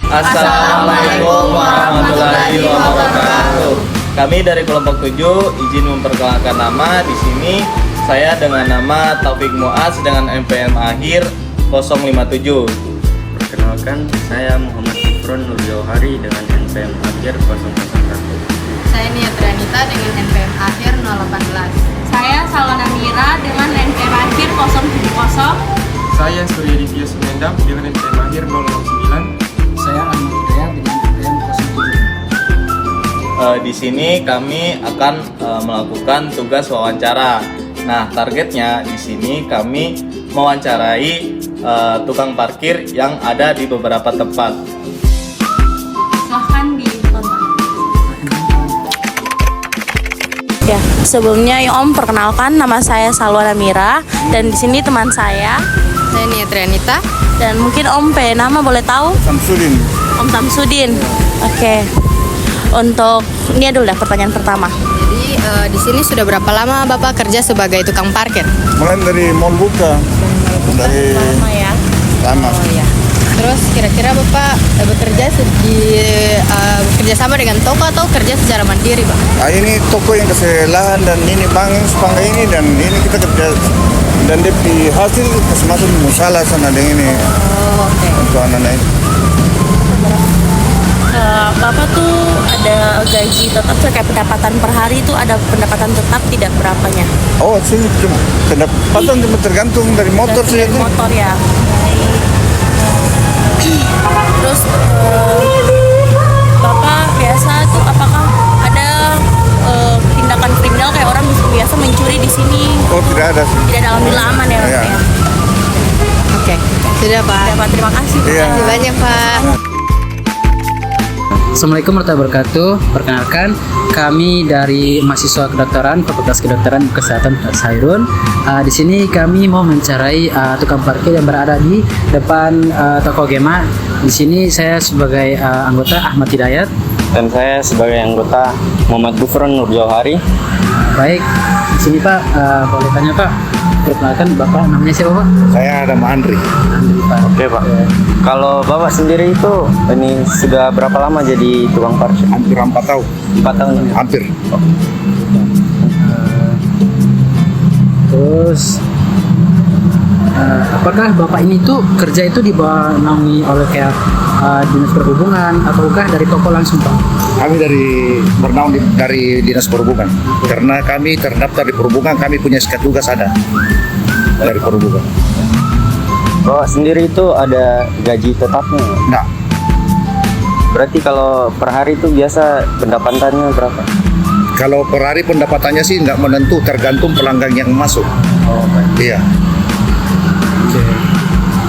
Assalamualaikum warahmatullahi wabarakatuh. Kami dari kelompok 7 izin memperkenalkan nama. Di sini saya dengan nama Taufik Muaz dengan NPM akhir 057. Perkenalkan, saya Muhammad Gufron Nurjauhari dengan NPM akhir 001. Saya Nia Trianita dengan NPM akhir 018. Saya Salwana Mira dengan NPM akhir 070. Saya Surya Divya Sumendam dengan NPM akhir 009. Saya Ahmad Hidayat dengan NPM 07. Di sini kami akan melakukan tugas wawancara. Nah, targetnya di sini kami mewawancarai tukang parkir yang ada di beberapa tempat. Silahkan ditonton. Ya, sebelumnya Om perkenalkan, nama saya Salwana Mira dan di sini teman saya Nia Trianita. dan mungkin Om nama boleh tahu? Samsudin. Om Samsudin. Oke. Untuk ini dulu dah pertanyaan pertama. Jadi di sini sudah berapa lama Bapak kerja sebagai tukang parkir? Mulai dari mall buka. Dari Lama ya. lama. Oh iya. Terus kira-kira Bapak bekerja bekerja sama dengan toko atau kerja secara mandiri, Pak? Ah, ini toko yang kasih lahan dan ini bang sepangga ini dan ini kita kerja dan di hasil masuk musalah sana dengan ini Oh, oke. untuk anak-anak ini. Bapak tuh ada gaji tetap kayak pendapatan per hari itu ada pendapatan tetap tidak berapanya? Oh sini cuma pendapatan cuma tergantung dari motor sih Dari itu. motor ya. Terus Bapak biasa tuh apakah ada tindakan kriminal kayak orang biasa mencuri di sini? Oh tidak ada sih. Tidak ada, alhamdulillah aman ya Bapak Iya. ya. Oke. Sudah, Pak. Ya, Pak, terima kasih Pak. Iya. Terima kasih banyak, Pak. Assalamualaikum warahmatullahi wabarakatuh. Perkenalkan, kami dari mahasiswa kedokteran Fakultas Kedokteran Kesehatan Sairun. Di sini kami mau mencari tukang parkir yang berada di depan toko Gema. Di sini saya sebagai anggota Ahmad Hidayat. Dan saya sebagai anggota Muhammad Gufron Nurjauhari. Baik, di sini Pak, boleh tanya Pak. Perkenalkan Bapak, namanya siapa Pak? Saya ada Andri. Andri Pak. Oke, Pak. Kalau Bapak sendiri itu ini sudah berapa lama jadi tukang parkir? Hampir 4 tahun. 4 tahun. Hampir. Terus apakah Bapak ini tuh kerja itu dibawa naungi oleh kayak dinas perhubungan ataukah dari toko langsung Pak? Kami bernaung dari dinas perhubungan karena kami terdaftar di perhubungan, kami punya sekat tugas ada dari perhubungan. Bapak sendiri itu ada gaji tetapnya? Nah, Berarti kalau per hari itu biasa pendapatannya berapa? kalau per hari pendapatannya sih nggak menentu, tergantung pelanggan yang masuk. Oh, baik. Iya. Oke.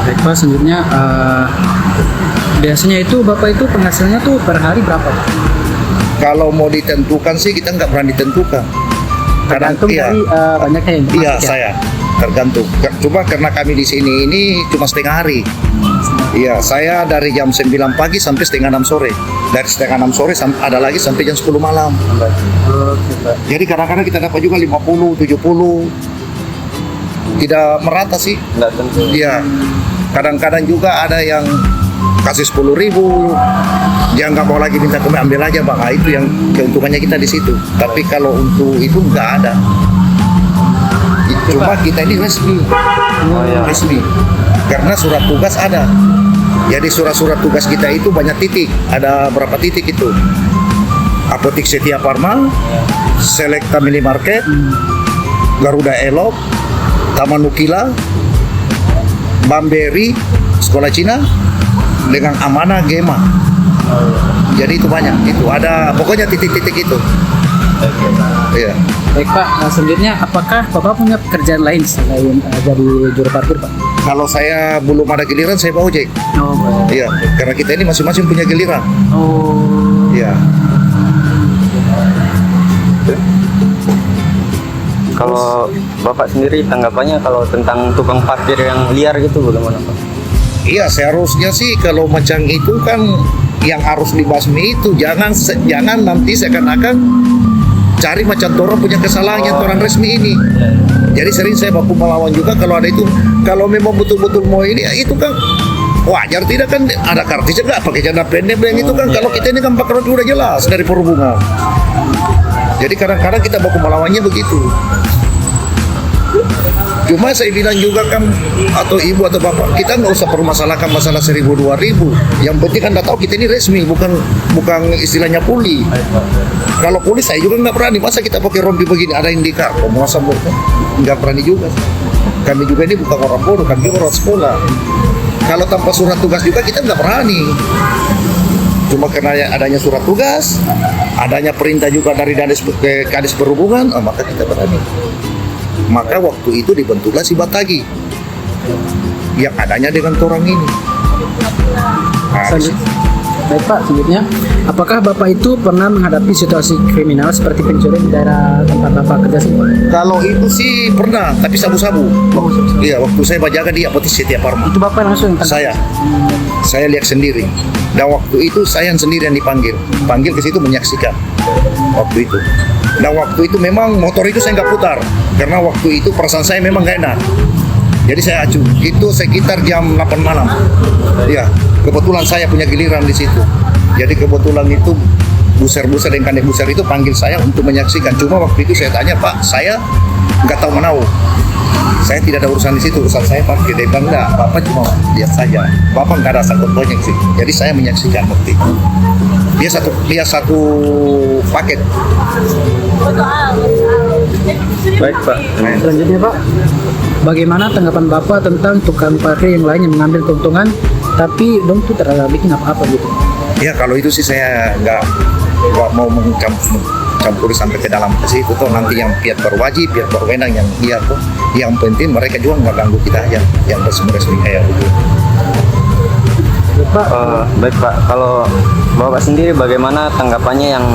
Baik Pak, selanjutnya biasanya itu Bapak itu penghasilannya tuh per hari berapa Pak? Kalau mau ditentukan sih kita nggak berani tentukan. Tergantung iya, dari banyaknya yang iya masuk ya? saya tergantung. Cuma karena kami di sini ini cuma setengah hari. Iya, saya dari jam 9 pagi sampai setengah 6 sore. Dari setengah 6 sore ada lagi sampai jam 10 malam. Oke Pak. Jadi kadang-kadang kita dapat juga 50, 70. Tidak merata sih. Nggak tentu. Iya. Kadang-kadang juga ada yang kasih 10.000. Dia nggak mau lagi minta kami ambil aja Bang. Nah, itu yang keuntungannya kita di situ. Tapi kalau untuk itu nggak ada. Cuma kita ini resmi. Resmi. Karena surat tugas ada. Jadi surat-surat tugas kita itu banyak titik. Ada berapa titik itu? Apotik Setia Farma, Selecta Minimarket, Garuda Elok, Taman Nukila, Bamberi, Sekolah Cina, dengan Amanah Gema. Jadi itu banyak. Itu ada pokoknya titik-titik itu. Iya. Baik Pak, selanjutnya apakah Bapak punya pekerjaan lain selain jadi juru parkir Pak? Kalau saya belum ada giliran saya bawa ojek. Oh, baik. Iya, karena kita ini masing-masing punya giliran. Oh, Iya. Kalau Bapak sendiri tanggapannya kalau tentang tukang parkir yang liar gitu bagaimana Pak? Iya, seharusnya sih kalau macam itu kan yang harus dibasmi itu jangan nanti seakan-akan cari macam orang punya kesalahan yang orang resmi ini. Jadi sering saya baku melawan juga kalau ada itu, kalau memang betul-betul mau ini ya itu kan Wajar tidak kan, ada kartisnya nggak pakai celana pendek yang itu kan. Kalau kita ini kan pakai roti udah jelas dari perhubungan. Jadi kadang-kadang kita baku melawannya begitu. Cuma saya bilang juga kan, atau ibu atau bapak, kita nggak usah permasalahkan masalah 1.000-2.000. Yang penting kan tahu kita ini resmi, bukan istilahnya kuli. Kalau kuli saya juga nggak berani. Masa kita pakai rompi begini, ada indikar, penguasa bodoh, nggak berani juga. Kami juga ini bukan orang bodoh, kami juga orang sekolah. Kalau tanpa surat tugas juga kita nggak berani. Cuma karena adanya surat tugas, adanya perintah juga dari Kadis Perhubungan, maka kita berani. Maka waktu itu dibentuklah si Batagi yang adanya dengan orang ini. Baik Pak, selanjutnya, apakah Bapak itu pernah menghadapi situasi kriminal seperti pencurian di daerah tempat Bapak kerja sih? Kalau itu sih pernah, tapi sabu-sabu. Iya, waktu saya berjaga di apotek Setia Parma. Itu Bapak langsung? Saya lihat sendiri. Dan waktu itu saya sendiri yang dipanggil ke situ menyaksikan waktu itu. Dan waktu itu memang motor itu saya nggak putar karena waktu itu perasaan saya memang nggak enak. Jadi saya acuh. Itu sekitar jam 8 malam. Ya, kebetulan saya punya giliran di situ. Jadi kebetulan itu buser-buser dan kandik buser itu panggil saya untuk menyaksikan. Cuma waktu itu saya tanya, Pak, saya nggak tahu menau. Saya tidak ada urusan di situ, urusan saya parkir. Dia bilang, enggak, Bapak cuma lihat saja. Bapak nggak ada sangkut pautnya sih. Jadi saya menyaksikan waktu itu. Dia satu paket. Baik Pak. Selanjutnya Pak, bagaimana tanggapan Bapak tentang tukang parkir yang lain yang mengambil keuntungan tapi dong tuh terlalu bikin apa-apa gitu? Ya kalau itu sih saya nggak mau mencampuri sampai ke dalam ke situ tuh, nanti yang pihak berwajib, pihak berwenang yang dia tuh. Yang penting mereka juga nggak ganggu kita aja, yang resmi kayak gitu. Pak, Baik Pak, kalau Bapak sendiri bagaimana tanggapannya yang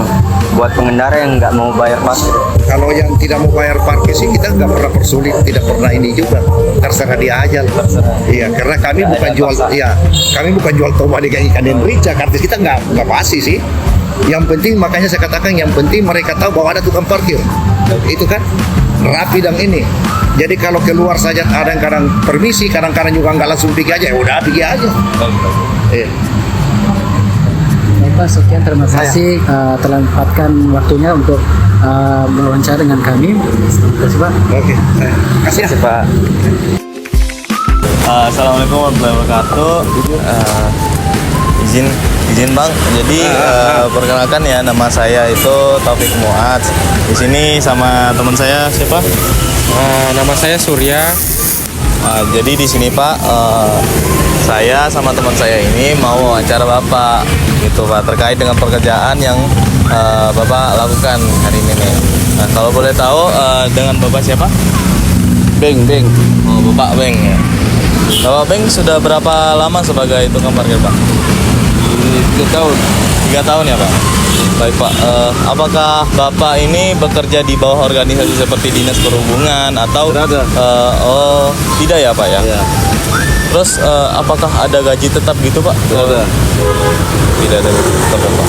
buat pengendara yang nggak mau bayar parkir? Kalau yang tidak mau bayar parkir sih kita nggak pernah persulit, tidak pernah ini juga, terserah dia aja. Iya, karena kami bukan jual tomat dengan ikan dan rica, kartis kita nggak pasti sih. Yang penting makanya saya katakan yang penting mereka tahu bahwa ada tukang parkir, itu kan rapi dan ini. Jadi kalau keluar saja kadang-kadang permisi, kadang-kadang juga nggak langsung pergi aja, ya udah pergi aja. Bapak, sekian, terima kasih telah menyempatkan waktunya untuk berwawancara dengan kami. Terima kasih Pak. Oke, kasih ya. Pak. Assalamualaikum warahmatullahi wabarakatuh. Izin Bang. Jadi perkenalkan ya, nama saya itu Taufik Muaz. Di sini sama teman saya siapa? Nama saya Surya. Jadi di sini Pak, saya sama teman saya ini mau wawancara Bapak, gitu Pak, terkait dengan pekerjaan yang Bapak lakukan hari ini. Nah, kalau boleh tahu dengan Bapak siapa? Beng. Oh, Bapak Beng ya. Bapak Beng sudah berapa lama sebagai tukang parkir Pak? 3 tahun. 3 tahun ya Pak. Baik Pak, apakah Bapak ini bekerja di bawah organisasi seperti Dinas Perhubungan atau? Tidak ada. Tidak ya Pak ya? Ya. Terus apakah ada gaji tetap gitu Pak? Tidak ada. Tidak ada gaji tetap ya Pak.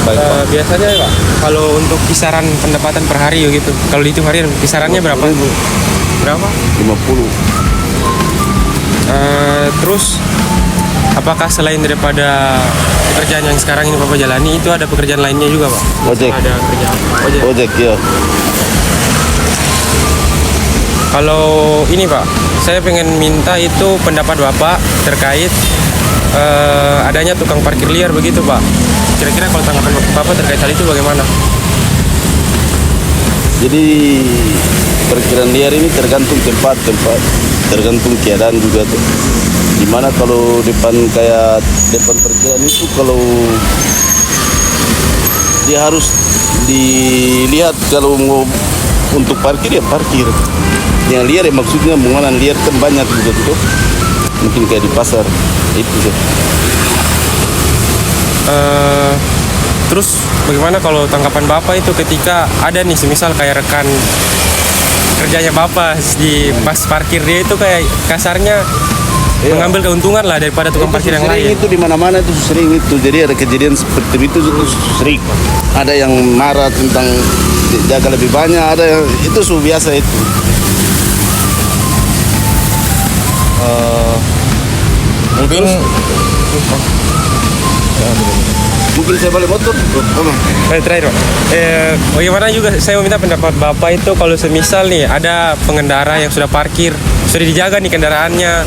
Baik Pak. Biasanya Pak, kalau untuk kisaran pendapatan per hari gitu, kalau dihitung harian kisarannya berapa? Berapa? 50. Terus apakah selain daripada pekerjaan yang sekarang ini Bapak jalani, itu ada pekerjaan lainnya juga Pak? Ojek. Ada kerjaan Ojek ya. Kalau ini Pak, saya pengen minta itu pendapat Bapak terkait adanya tukang parkir liar begitu Pak. Kira-kira kalau tanggapan Bapak terkait hal itu bagaimana? Jadi parkiran liar ini tergantung tempat, tergantung keadaan juga tuh. Dimana kalau depan parkiran itu kalau dia harus dilihat, kalau mau untuk parkir ya parkir. Yang liar ya maksudnya mengenai liar kan banyak juga tuh. Mungkin kayak di pasar itu sih. Terus bagaimana kalau tanggapan Bapak itu ketika ada nih semisal kayak rekan kerjanya Bapak di pas parkir dia itu kayak kasarnya mengambil keuntungan lah daripada tukang parkir yang lain. Itu di mana-mana itu sering itu. Jadi ada kejadian seperti itu sering. Ada yang marah tentang jaga lebih banyak, ada yang itu biasa itu. Mungkin Mungkin saya balik motor. Terakhir Pak, bagaimana juga saya meminta pendapat Bapak itu kalau semisal nih ada pengendara yang sudah parkir, sudah dijaga nih kendaraannya,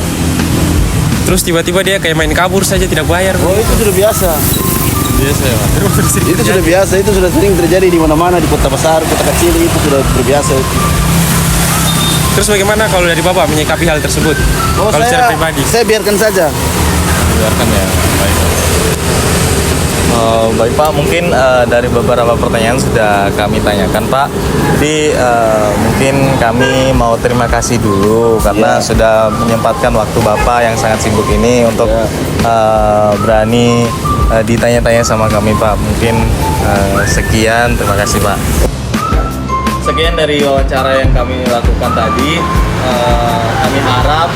terus tiba-tiba dia kayak main kabur saja tidak bayar. Oh, itu sudah biasa. biasa ya, Pak. Itu sudah biasa, itu sudah sering terjadi di mana-mana, di kota besar, kota kecil, itu sudah terbiasa. Terus bagaimana kalau dari Bapak menyikapi hal tersebut? Oh, Kalau secara pribadi. saya biarkan saja. Biarkan ya. Baik. Baik Pak, mungkin dari beberapa pertanyaan sudah kami tanyakan Pak. Jadi mungkin kami mau terima kasih dulu karena sudah menyempatkan waktu Bapak yang sangat sibuk ini untuk berani ditanya-tanya sama kami Pak. Mungkin sekian, terima kasih Pak. Sekian dari wawancara yang kami lakukan tadi. Kami harap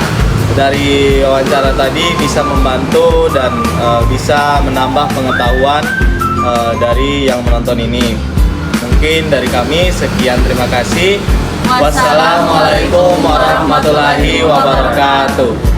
dari wawancara tadi bisa membantu dan bisa menambah pengetahuan dari yang menonton ini. Mungkin dari kami sekian, terima kasih. Wassalamualaikum warahmatullahi wabarakatuh.